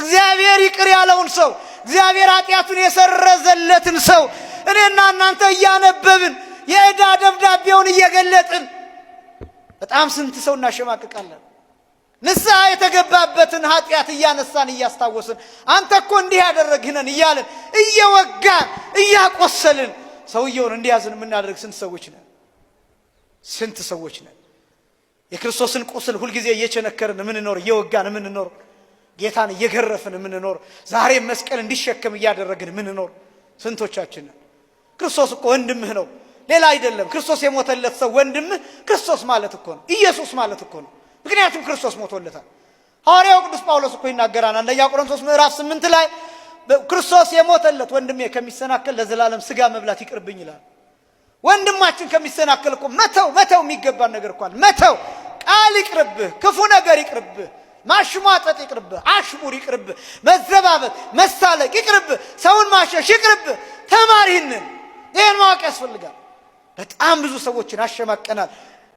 እግዚአብሔር ይቅር ያለውን ሰው እግዚአብሔር ኃጢአቱን የሰረዘለትን ሰው እኔና እናንተ እያነበብን የዕዳ ደብዳቤውን እየገለጥን በጣም ስንት ሰው እናሸማቅቃለን። ንስሐ የተገባበትን ኃጢአት እያነሳን እያስታወስን አንተ እኮ እንዲህ ያደረግህነን እያልን እየወጋን እያቆሰልን ሰውየውን እንዲያዝን የምናደርግ ስንት ሰዎች ነን? ስንት ሰዎች ነን? የክርስቶስን ቁስል ሁልጊዜ እየቸነከርን የምንኖር እየወጋን የምንኖር ጌታን እየገረፍን የምንኖር ዛሬ መስቀል እንዲሸከም እያደረግን የምንኖር ስንቶቻችን ነን? ክርስቶስ እኮ ወንድምህ ነው፣ ሌላ አይደለም። ክርስቶስ የሞተለት ሰው ወንድምህ ክርስቶስ ማለት እኮ ነው፣ ኢየሱስ ማለት እኮ ነው። ምክንያቱም ክርስቶስ ሞቶለታል። ሐዋርያው ቅዱስ ጳውሎስ እኮ ይናገራል አንደኛ ቆሮንቶስ ምዕራፍ 8 ላይ ክርስቶስ የሞተለት ወንድሜ ከሚሰናከል ለዘላለም ስጋ መብላት ይቅርብኝ ይላል። ወንድማችን ከሚሰናከል እኮ መተው የሚገባን ነገር እኮ አለ። መተው ቃል ይቅርብህ፣ ክፉ ነገር ይቅርብህ፣ ማሽሟጠጥ ይቅርብህ፣ አሽሙር ይቅርብህ፣ መዘባበት መሳለቅ ይቅርብህ፣ ሰውን ማሸሽ ይቅርብህ። ተማሪህንን ይህን ማወቅ ያስፈልጋል። በጣም ብዙ ሰዎችን አሸማቀናል።